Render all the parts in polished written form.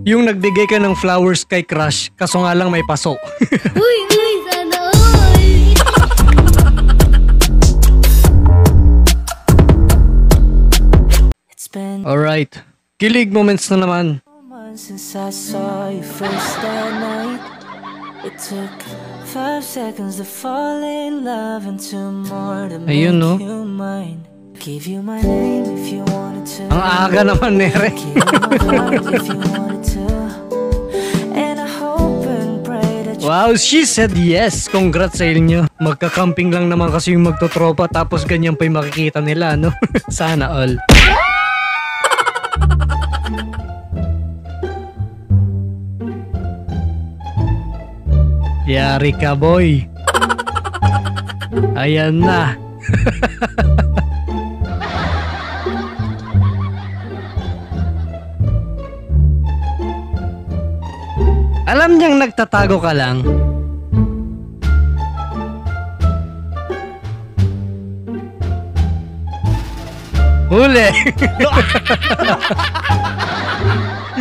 Yung nagbigay ka ng flowers kay crush, kaso nga lang may paso. Uy, sana all. Alright, kilig moments na naman. Since I saw you first that night, it took 5 seconds to fall in love and 2 more to make Ayun, no? you mine. Give you my name if you wanted to. Ang aga naman, Nere. Give you my heart if you wanted to. And I hope and pray that you Wow, she said yes. Congrats sa inyo. Magka-camping lang naman kasi yung magtotropa tapos ganyan pa yung makikita nila, no? Sana all. Yari ka, boy. Ayan na. Alam niyang nagtatago ka lang. Huli!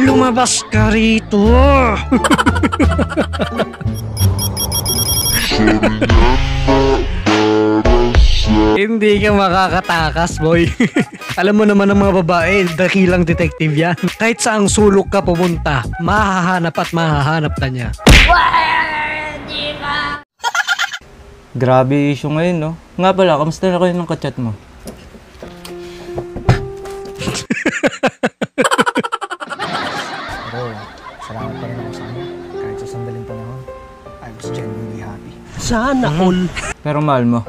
Lumabas ka rito! Hindi ka makakatakas, boy. Alam mo naman ng mga babae, dakilang detective yan. Kahit saang sulok ka pumunta, mahahanap at mahahanap ka niya. Grabe issue ngayon, no? Nga pala, kamusta na kayo ng kachat mo? Bro, salamat pa rin ako sa kanya. Kahit sa sandaling panahon, I was genuinely happy. Sana all. Pero mahal mo.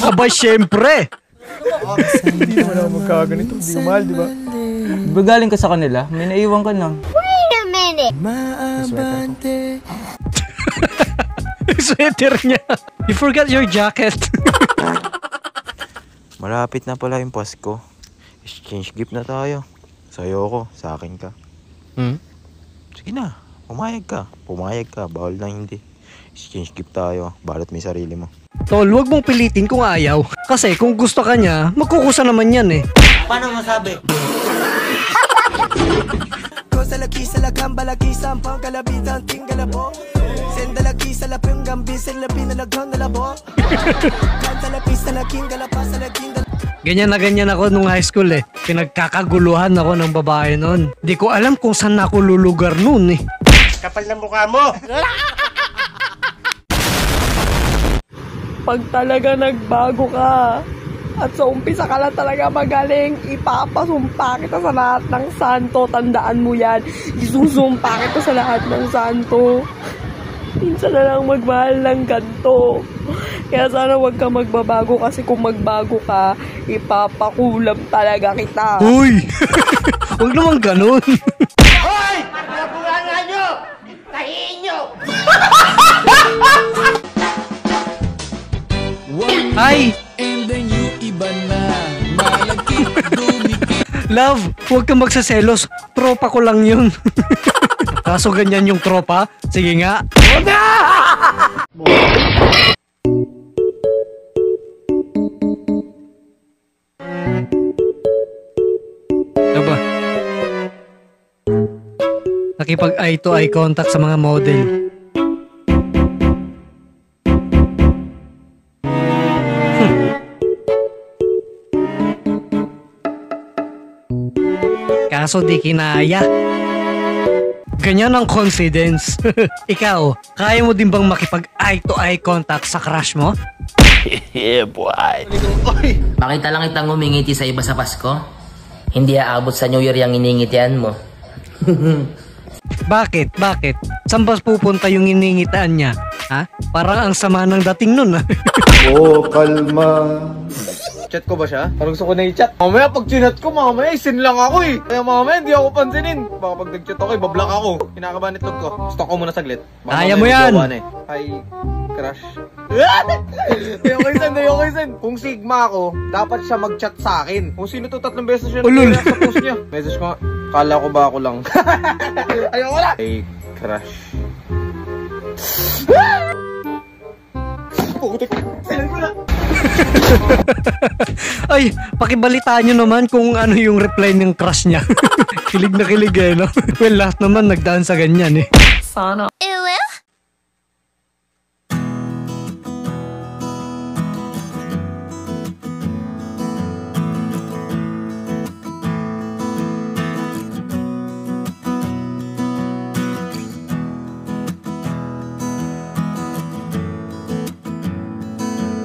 Aba, syempre! Hindi naman ako magkaganito. Hindi ko mahal, di ba? Diba galing ka sa kanila? May naiwan ka lang. Wait a minute. Maabante. Sweater niya. You forgot your jacket. Malapit na pala yung Pasko. Exchange gift na tayo. Sa'yo ko, sa akin ka. Sige na, pumayag ka. Pumayag ka, bawal na hindi. Exchange gift tayo, balot mo yung sarili mo. Tol, wag mong pilitin kung ayaw. Kasi kung gusto ka niya, magkukusa naman yan eh. Paano masabi? Ganyan na ako nung high school eh. Pinagkakaguluhan ako ng babae noon. Di ko alam kung saan ako lulugar noon eh. Kapal ng mukha mo! Pag talaga nagbago ka at sa umpisa ka lang talaga magaling, ipapasumpa kita sa lahat ng santo. Tandaan mo yan. Isusumpa kita sa lahat ng santo. Minsan na lang magmahal ng ganito. Kaya sana wag ka magbabago kasi kung magbago ka, ipapakulam talaga kita. Uy! Huwag naman ganun. Hoy! Nabunga nyo! Tahiin nyo! Ay! Love, huwag kang magsaselos. Tropa ko lang yun. Kaso ganyan yung tropa? Sige nga. Aba. Nakipag eye to eye contact sa mga model. Kaso di kinaya. Ganyan ang confidence. Ikaw, kaya mo din bang makipag eye to eye contact sa crush mo? Yeah, boy! Makita lang kitang ngumingiti sa iba sa Pasko. Hindi aabot sa New Year yung iningitian mo. Bakit? Bakit? Saan ba pupunta yung iningitaan niya? Ha? Parang ang sama ng dating nun. Oh, kalma. Chat ko ba siya? Parang gusto ko na i-chat. Mamaya pag chinat ko, mamaya isin lang ako eh. Kaya mamaya hindi ako pansinin. Baka pag nag-chat ako, ibablock ako. Kinakabahan itlog ko. Stop ko muna saglit. Kaya mo yan! Hi, crush. Ayoko isin. Kung Sigma ako, dapat siya mag-chat sa akin. Kung sino to 3 beses siya na sa post niya. Message ko nga, kala ko ba ako lang. Ayoko na! Hey, crush. putik. Send ko na. Ay, pakibalitaan nyo naman kung ano yung reply ng crush niya. Kilig na kilig eh, no? Well, lahat naman nagdaan sa ganyan eh. Sana.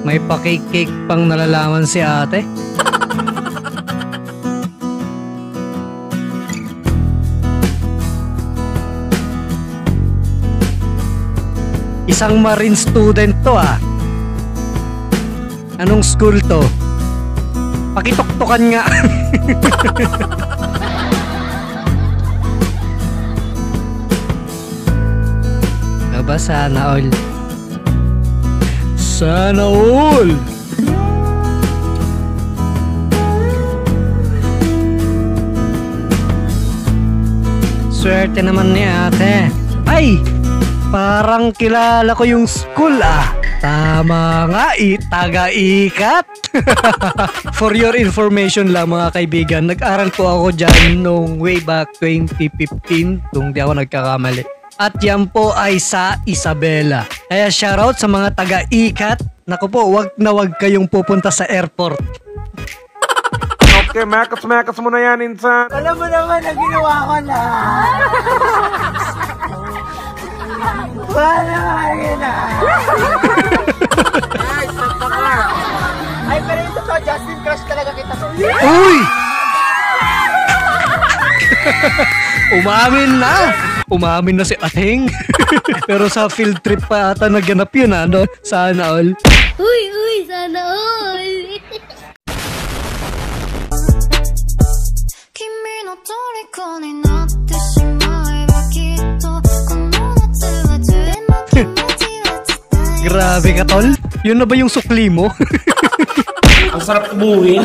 May pakik-cake pang nalalaman si ate. Isang marine student to ah. Anong school to? Pakitoktokan nga. Aba, sana all. Sana all! Swerte naman ni ate. Ay! Parang kilala ko yung school ah. Tama nga, taga-ikat. For your information lang mga kaibigan, nag-aral po ako dyan nung way back 2015, kung di ako nagkakamali. At yan po ay sa Isabela. Kaya shoutout sa mga taga-ikat. Naku po, wag na wag kayong pupunta sa airport. Okay, makas mo na yan, insan. Alam mo naman na ginawa ko na. Wala nga na. Ay, santa ka. Ay, pero ito to, Justin, crush talaga kita. Uy! Umamin na! Umamin na si Ateng. Pero sa field trip pa ata naganap yun ano? Sana all. Uy, sana all. Grabe ka tol. Yun na ba yung sukli mo? Ang sarap kubuhin.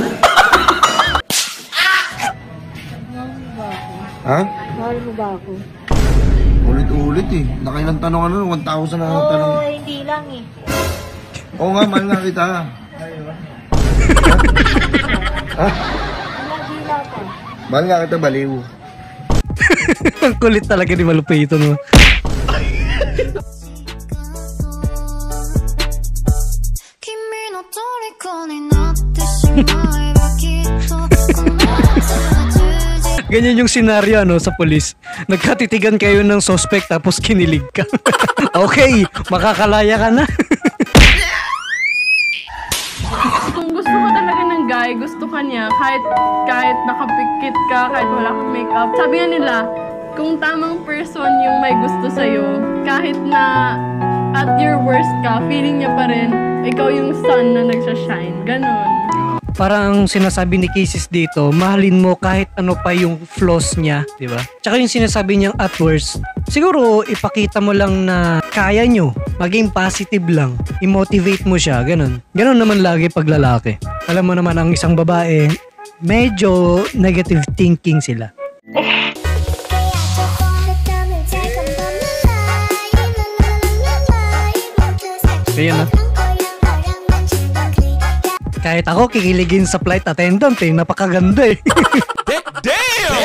Ha? Mahal mo ba ako? Ulit-ulit eh. Nakailang tanong ano, 1,000 na tanong. Oo, hindi lang eh. Oo nga, mahal nga kita. Ha? Nagila pa. Mahal nga kita, baliw. Ang kulit talaga ni Malupito no. Ganyan yung senaryo ano sa pulis. Nagkatitigan kayo ng suspect tapos kinilig ka. Okay, makakalaya ka na. Kung gusto ka talaga ng guy, gusto ka niya, kahit nakapikit ka, kahit wala kang makeup. Sabi nga nila, kung tamang person yung may gusto sa'yo, kahit na at your worst ka, feeling niya pa rin, ikaw yung sun na nagsashine. Ganon. Parang sinasabi ni Kisses dito, mahalin mo kahit ano pa yung flaws niya, di ba? Tsaka yung sinasabi niyang at worst, siguro ipakita mo lang na kaya nyo, maging positive lang, i-motivate mo siya, ganun. Ganun naman lagi pag lalaki. Alam mo naman ang isang babae, medyo negative thinking sila. Kaya na. Kahit ako kikiligin sa flight attendant eh, napakaganda eh. Damn!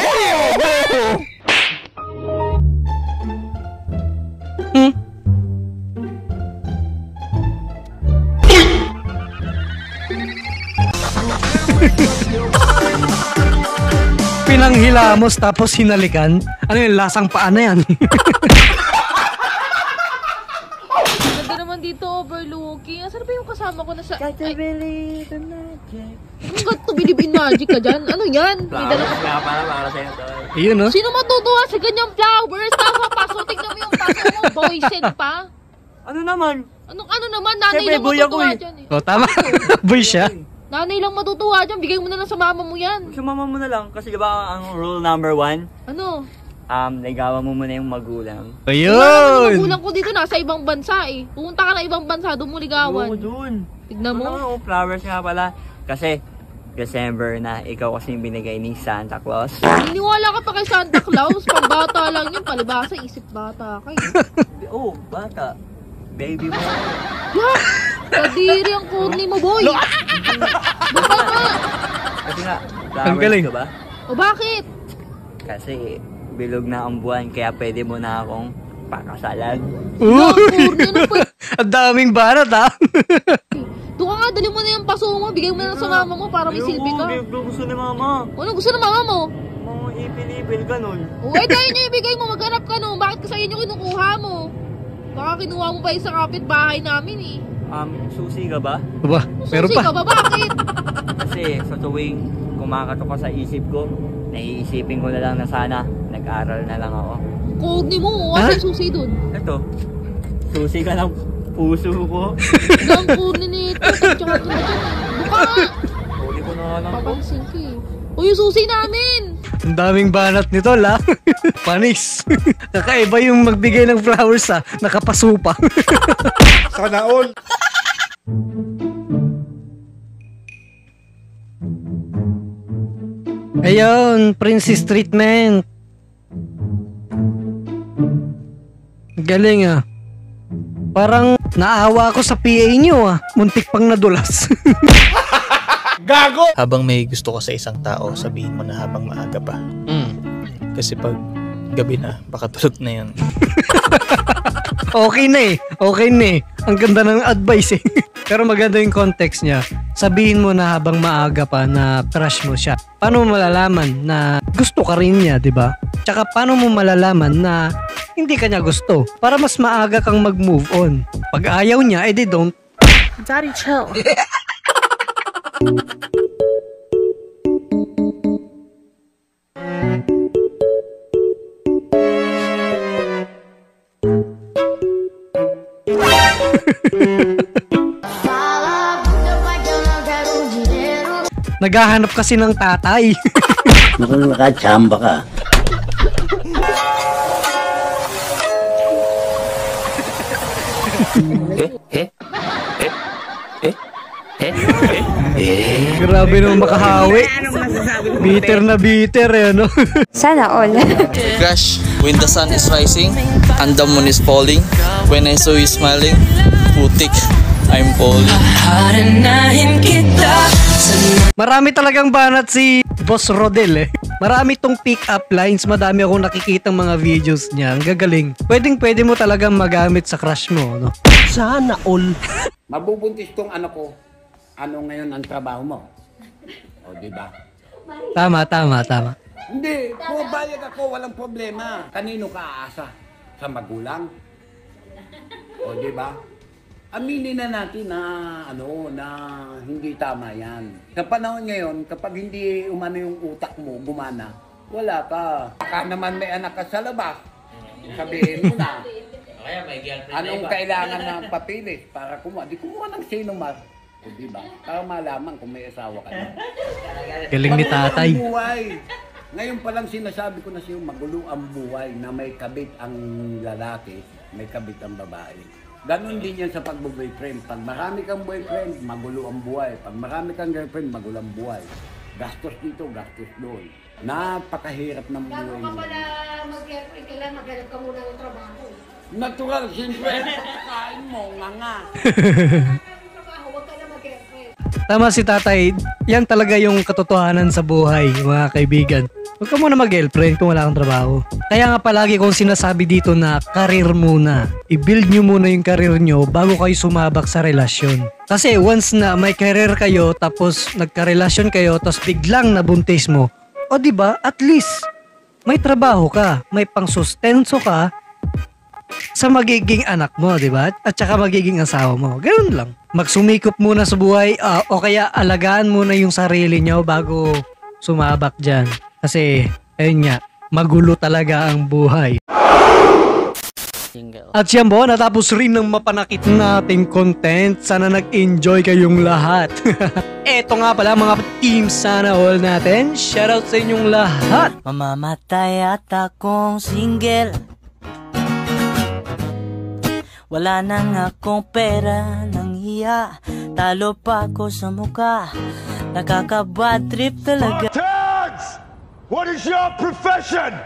Pinanghilamos tapos hinalikan. Ano yung lasang paa na yan? Ganda naman dito, overlooking. Asan ba yung kasama ko na sa... Got to believe in magic. Kung got to believe in magic ka dyan? Ano yan? May dala ka... para sa'yo to. Ayun no? Sino matutuwa sa ganyang flowers? Tapos paso, tignan mo yung paso mo, boysen pa. Ano naman? Ano naman? Nanay Siyempre, lang boy ako matutuwa eh. dyan eh. O tama, boy siya. Nanay lang matutuwa dyan. Bigay mo na lang sa mama mo yan. Sumama mo na lang kasi diba ang rule number 1, Ano? ligawan mo muna yung magulang. Wala naman yung Ayun! magulang ko dito, nasa ibang bansa eh. Pumunta ka na ibang bansa, doon mo ligawan. Oo, dun. Tignan mo. Ano, flowers nga pala. Kasi, December na, ikaw kasi yung binigay ni Santa Claus. Niniwala ka pa kay Santa Claus. Pambata lang yun. Palibasa, isip bata ka eh. Oh, bata. Baby mo. Yeah! Kadiri ang corny mo, boy. Baka nga. Kasi nga, Ang galing. flowers ka ba? O bakit? Kasi bilog na ang buwan, kaya pwede mo na akong pakasalan. Corny na po. Ang daming banat ha. Doon ka nga, dali mo na yung paso mo. Bigay mo na sa mama mo para may silbi ka. Gusto ni mama. Ano gusto ng mama mo? Mga ipil-ipil ka nun. O eh, kaya niya ibigay mo. Maghanap ka no. Bakit ka sa inyo kinukuha mo? Baka kinuha mo pa yung sa kapitbahay namin eh. Susi ka ba? Aba, meron Susi pa. ka ba? Bakit? Kasi sa tuwing kumakatok ka sa isip ko, naiisipin ko na lang na sana nag-aral na lang ako. Corny mo. Ha? Asa yung susi dun? Ito, susi ka ng puso ko. Ang corny nito. Tsaka ito na dyan eh. Buka nga. Huli ko na lang po. Papansin ka eh. O yung susi namin. Ang daming banat nito la. Panis. Kakaiba yung magbigay ng flowers ha. Nakapasupa. Sana all. Ayun, princess treatment. Galing ah. Parang naawa ako sa PA nyo ah. Muntik pang nadulas. Gago! Habang may gusto ka sa isang tao, sabihin mo na habang maaga pa. Kasi pag gabi na, baka tulog na yun. Okay na eh. Okay na eh. Ang ganda ng advice eh. Pero maganda yung context niya. Sabihin mo na habang maaga pa na crush mo siya. Paano mo malalaman na gusto ka rin niya, di ba? Tsaka paano mo malalaman na hindi ka niya gusto? Para mas maaga kang mag-move on. Pag ayaw niya, edi don't. Daddy, chill. Naghahanap kasi ng tatay. Mukhang nakachamba ka. Grabe naman makahawi. Bitter na bitter eh, no? Sana all. Crush, when the sun is rising and the moon is falling, when I saw you smiling, putik, I'm falling. Marami talagang banat si Boss Rodel eh. Marami tong pick-up lines, madami akong nakikitang mga videos niya. Ang gagaling. Pwede mo talagang magamit sa crush mo, no? Sana all. Mabubuntis tong ano ko. Ano ngayon ang trabaho mo? O, di ba? Tama. Hindi, pumayag ako, walang problema. Kanino ka aasa? Sa magulang? O, di ba? Aminin na natin na na hindi tama yan. Sa panahon ngayon, kapag hindi umano yung utak mo, gumana, wala ka. Baka naman may anak ka sa labas. Sabihin mo na. Anong kailangan ng papilis para kumuha? Di kumuha ng sino mas. O diba? Para malaman kung may asawa ka na. Galing ni tatay. Ngayon pa lang sinasabi ko na siya, magulo ang buhay na may kabit ang lalaki, may kabit ang babae. Ganon din yan sa pag-boyfriend. Pag marami kang boyfriend, magulo ang buhay. Pag marami kang girlfriend, magulo ang buhay. Gastos dito, gastos doon. Napakahirap ng buhay. Bago ka pala mag-girlfriend, kailangan maghanap ka muna ng trabaho. Natural, siyempre. Kain mo, nga. Tama si tatay. Yan talaga yung katotohanan sa buhay, mga kaibigan. Huwag ka muna mag-girlfriend kung wala kang trabaho. Kaya nga palagi kong sinasabi dito na career muna. I-build nyo muna yung career nyo bago kayo sumabak sa relasyon. Kasi once na may career kayo, tapos nagka-relasyon kayo, tapos biglang nabuntis mo, o diba, at least may trabaho ka, may pangsustenso ka sa magiging anak mo, di ba? At saka magiging asawa mo. Ganun lang. Magsumikop muna sa buhay o kaya alagaan muna yung sarili nyo bago sumabak dyan. Kasi, ayun nga, magulo talaga ang buhay. At yan po, natapos rin ng mapanakit nating content. Sana nag-enjoy kayong lahat. Eto nga pala mga team Sana All natin. Shoutout sa inyong lahat. Mamamatay at akong single. Wala nang akong pera nang hiya. Talo pa ako sa muka. Nakaka-bad trip talaga. Tags! What is your profession?